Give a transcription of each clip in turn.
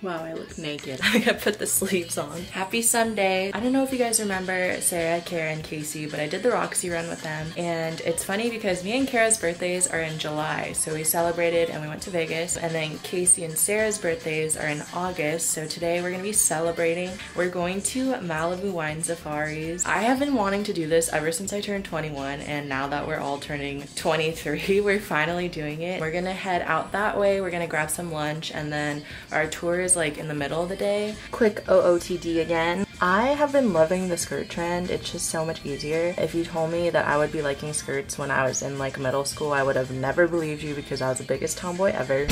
Wow, I look naked. I gotta put the sleeves on. Happy Sunday. I don't know if you guys remember Sarah, Kara, and Casey, but I did the Roxy run with them. And it's funny because me and Kara's birthdays are in July. So we celebrated and we went to Vegas. And then Casey and Sarah's birthdays are in August. So today we're gonna be celebrating. We're going to Malibu Wine Safaris. I have been wanting to do this ever since I turned 21. And now that we're all turning 23, we're finally doing it. We're gonna head out that way. We're gonna grab some lunch and then our tour is like in the middle of the day. Quick OOTD again. I have been loving the skirt trend. It's just so much easier. If you told me that I would be liking skirts when I was in like middle school, I would have never believed you because I was the biggest tomboy ever.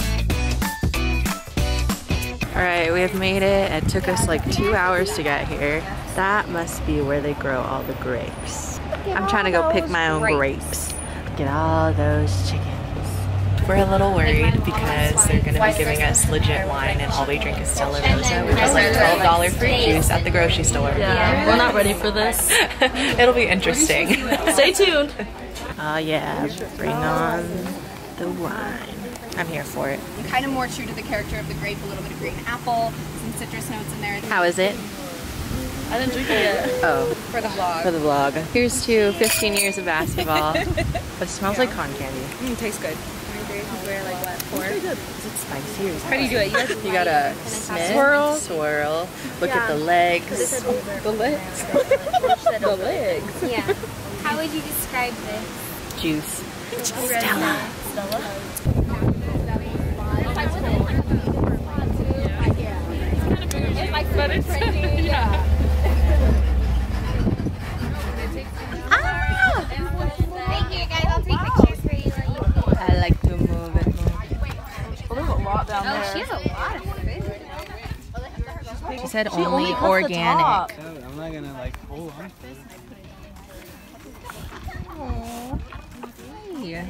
Alright, we have made it. It took us like 2 hours to get here. That must be where they grow all the grapes. I'm trying to go pick my own grapes. Look at all those chickens. We're a little worried because they're going to be giving us legit wine and all we drink is Stella Rosa, which is like $12 fruit juice at the grocery store. Yeah, we're not ready for this. It'll be interesting. Stay tuned. Oh yeah, bring on the wine. I'm here for it. Kind of more true to the character of the grape, a little bit of green apple, some citrus notes in there. How is it? I didn't drink it yet. Oh. For the vlog. For the vlog. Here's to 15 years of basketball. It smells like cotton candy. Tastes good. We're like what, 4? Is it spicy or is How do you do it? You gotta swirl. Look at the legs. The legs? The legs. Yeah. How would you describe this? Juice. Stella. But it's, yeah. Thank you guys. I'll take pictures for you. I like to move it. Well, there's a lot down there. Oh, she has a lot of food. She said She only cuts the organic. top. I'm not gonna like hold on. Hey.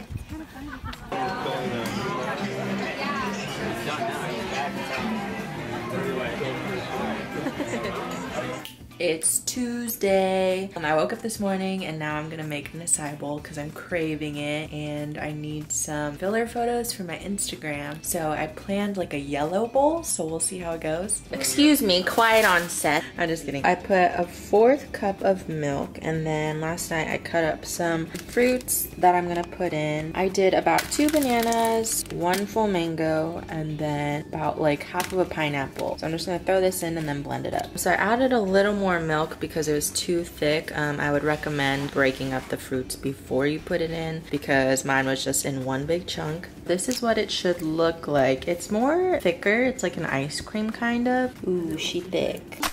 It's Tuesday. I woke up this morning and now I'm gonna make an acai bowl because I'm craving it and I need some filler photos for my Instagram. So I planned like a yellow bowl, so we'll see how it goes. Excuse me, quiet on set. I'm just kidding. I put a 1/4 cup of milk and then last night I cut up some fruits that I'm gonna put in. I did about 2 bananas, 1 full mango, and then about like half of a pineapple. So I'm just gonna throw this in and then blend it up. So I added a little more milk because it was too thick. I would recommend breaking up the fruits before you put it in because mine was just in one big chunk. This is what it should look like. It's more thicker. It's like an ice cream kind of. Ooh, she thick.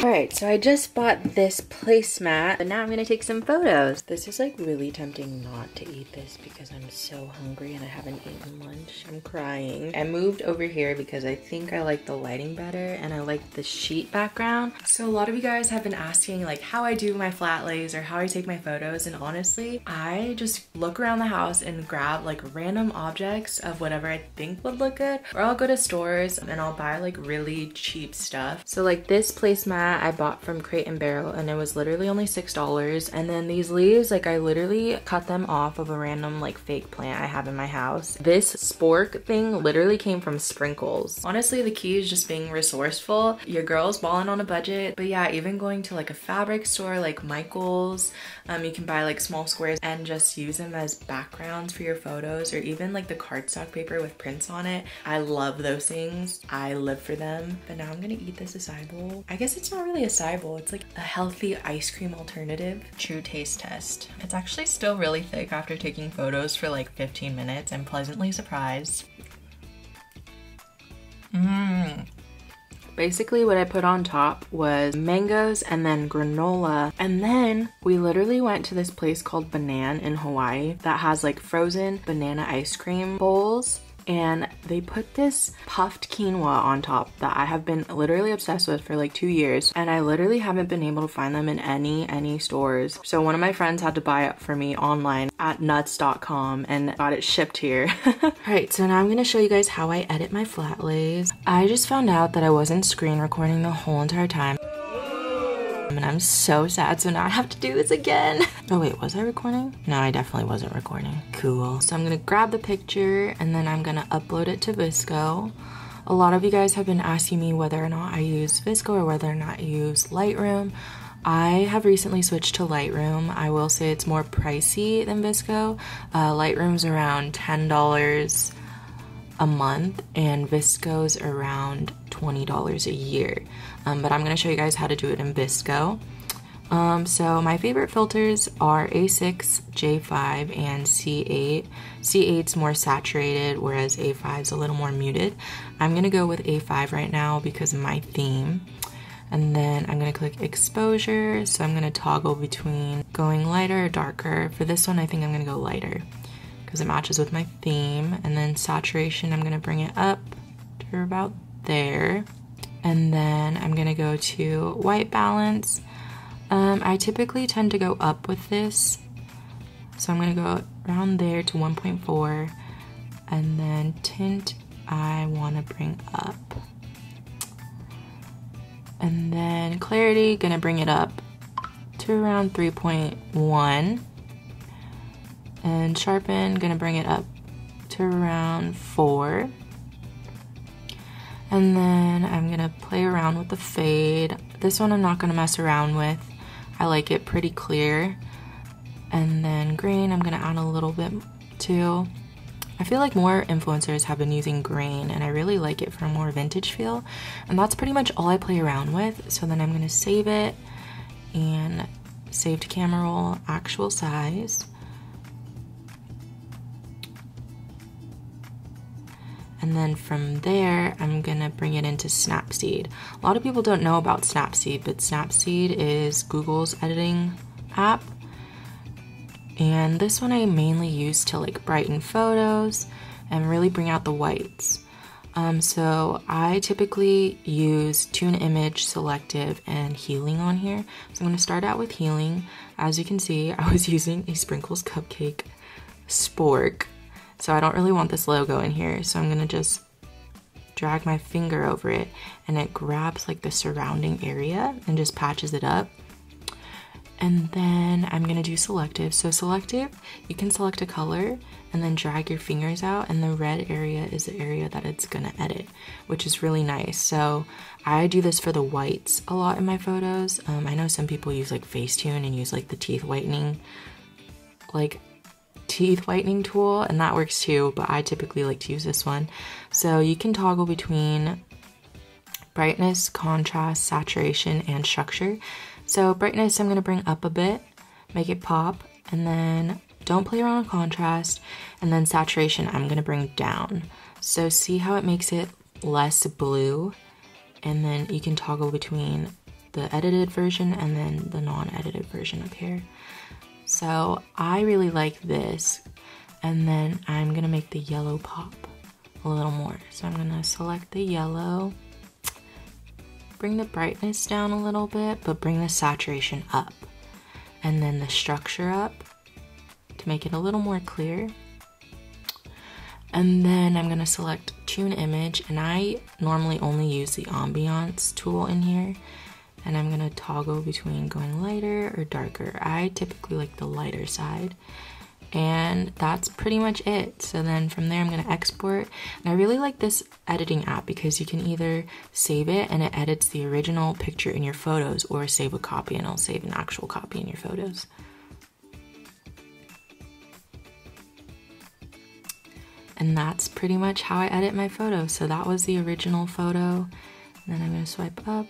Alright, so I just bought this placemat, and now I'm gonna take some photos. This is like really tempting not to eat this because I'm so hungry and I haven't eaten lunch. I'm crying. I moved over here because I think I like the lighting better and I like the sheet background. So a lot of you guys have been asking like how I do my flat lays or how I take my photos, and honestly, I just look around the house and grab like random objects of whatever I think would look good, or I'll go to stores and I'll buy like really cheap stuff. So like this placemat I bought from Crate and Barrel and it was literally only $6, and then these leaves, like I literally cut them off of a random like fake plant I have in my house. This spork thing literally came from Sprinkles. Honestly, the key is just being resourceful. Your girl's balling on a budget, but yeah, even going to like a fabric store like Michael's, you can buy like small squares and just use them as backgrounds for your photos, or even like the cardstock paper with prints on it. I love those things. I live for them. But now I'm gonna eat this acai bowl. I guess it's not really acai bowl. It's like a healthy ice cream alternative. True taste test. It's actually still really thick after taking photos for like 15 minutes. I'm pleasantly surprised. Basically what I put on top was mangoes and then granola, and then we literally went to this place called Banan in Hawaii that has like frozen banana ice cream bowls, and they put this puffed quinoa on top that I have been literally obsessed with for like 2 years, and I literally haven't been able to find them in any stores. So one of my friends had to buy it for me online at nuts.com and got it shipped here. Alright, so now I'm gonna show you guys how I edit my flat lays. I just found out that I wasn't screen recording the whole entire time. and I'm so sad. So now I have to do this again. Oh wait, was I recording? No, I definitely wasn't recording. Cool. So I'm gonna grab the picture and then I'm gonna upload it to VSCO. A lot of you guys have been asking me whether or not I use VSCO or whether or not I use Lightroom. I have recently switched to Lightroom. I will say it's more pricey than VSCO. Lightroom's around $10 a month and VSCO's around $20 a year. But I'm gonna show you guys how to do it in VSCO. So my favorite filters are A6, J5, and C8. C8's more saturated, whereas A5's a little more muted. I'm gonna go with A5 right now because of my theme. And then I'm gonna click exposure. So I'm gonna toggle between going lighter or darker. For this one, I think I'm gonna go lighter because it matches with my theme. And then saturation, I'm gonna bring it up to about there. And then I'm gonna go to white balance. I typically tend to go up with this. So I'm gonna go around there to 1.4. And then tint, I wanna bring up. And then clarity, gonna bring it up to around 3.1. And sharpen, gonna bring it up to around 4. And then I'm gonna play around with the fade. This one I'm not gonna mess around with. I like it pretty clear. And then green, I'm gonna add a little bit too. I feel like more influencers have been using green and I really like it for a more vintage feel. And that's pretty much all I play around with. So then I'm gonna save it and save to camera roll, actual size. And then from there, I'm gonna bring it into Snapseed. A lot of people don't know about Snapseed, but Snapseed is Google's editing app. And this one I mainly use to like brighten photos and really bring out the whites. So I typically use Tune Image, Selective, and Healing on here. So I'm gonna start out with Healing. As you can see, I was using a Sprinkles Cupcake spork. So I don't really want this logo in here. So I'm gonna just drag my finger over it and it grabs like the surrounding area and just patches it up. And then I'm gonna do selective. So selective, you can select a color and then drag your fingers out and the red area is the area that it's gonna edit, which is really nice. So I do this for the whites a lot in my photos. I know some people use like Facetune and use like the teeth whitening tool, and that works too, but I typically like to use this one. So you can toggle between brightness, contrast, saturation, and structure. So brightness, I'm gonna bring up a bit, make it pop, and then don't play around with contrast, and then saturation, I'm gonna bring down. So see how it makes it less blue, and then you can toggle between the edited version and then the non-edited version up here. So I really like this, and then I'm gonna make the yellow pop a little more. So I'm gonna select the yellow, bring the brightness down a little bit, but bring the saturation up, and then the structure up to make it a little more clear. And then I'm gonna select Tune Image, and I normally only use the ambiance tool in here, and I'm gonna toggle between going lighter or darker. I typically like the lighter side. And that's pretty much it. So then from there I'm gonna export, and I really like this editing app because you can either save it and it edits the original picture in your photos, or save a copy and it'll save an actual copy in your photos. And that's pretty much how I edit my photos. So that was the original photo, and then I'm gonna swipe up,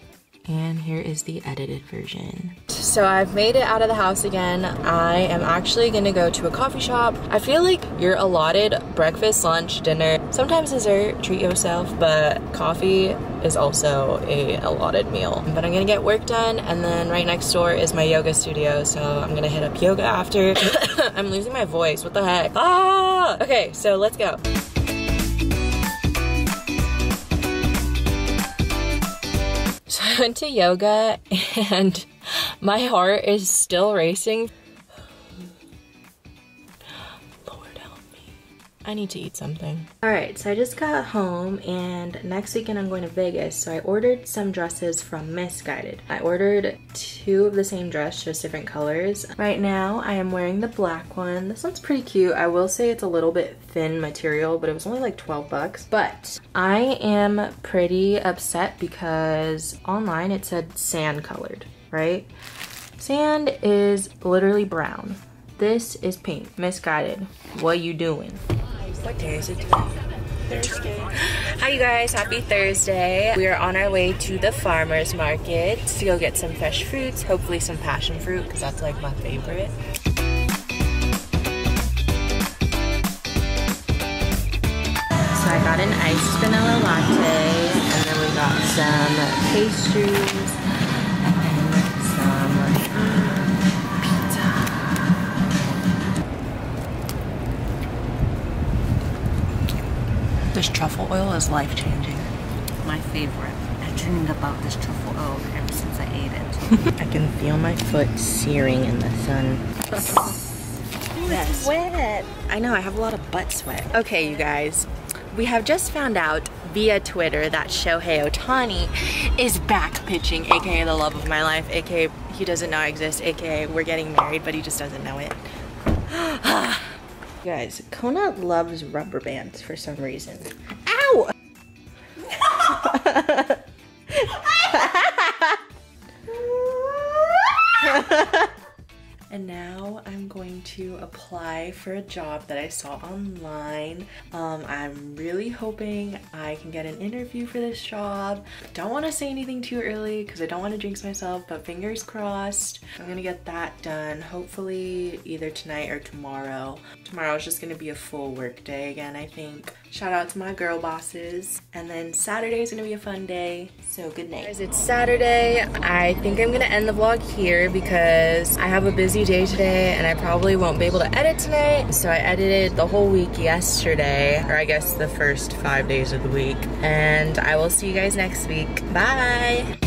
and here is the edited version. So I've made it out of the house again. I am actually gonna go to a coffee shop. I feel like you're allotted breakfast, lunch, dinner, sometimes dessert, treat yourself, but coffee is also a allotted meal. But I'm gonna get work done, and then right next door is my yoga studio, so I'm gonna hit up yoga after. I'm losing my voice, what the heck? Ah! Okay, so let's go. So I went to yoga and my heart is still racing. Lord help me. I need to eat something. All right, so I just got home and next weekend I'm going to Vegas. So I ordered some dresses from Missguided. I ordered 2 of the same dress, just different colors. Right now I am wearing the black one. This one's pretty cute. I will say it's a little bit thin material, but it was only like 12 bucks. But I am pretty upset because online it said sand colored, right? Sand is literally brown. This is pink. Missguided. What you doing? What day is it today? Thursday. Hi you guys, happy Thursday. We are on our way to the farmer's market to go get some fresh fruits, hopefully some passion fruit because that's like my favorite. So I got an iced vanilla latte and then we got some pastries and some This truffle oil is life-changing. My favorite. I dreamed about this truffle oil ever since I ate it. I can feel my foot searing in the sun. It's wet. I know, I have a lot of butt sweat. Okay, you guys. We have just found out via Twitter that Shohei Ohtani is back pitching, aka the love of my life, aka he doesn't know I exist, aka we're getting married, but he just doesn't know it. Guys, Kona loves rubber bands for some reason. Ow! And now I'm going to apply for a job that I saw online. I'm really hoping I can get an interview for this job. I don't want to say anything too early because I don't want to jinx myself, but fingers crossed. I'm gonna get that done hopefully either tonight or tomorrow. Tomorrow is just gonna be a full work day again, I think. Shout out to my girl bosses. And then Saturday is gonna be a fun day, so good night. Guys, it's Saturday. I think I'm gonna end the vlog here because I have a busy day today and I probably won't be able to edit tonight. So I edited the whole week yesterday, or I guess the first 5 days of the week. And I will see you guys next week. Bye!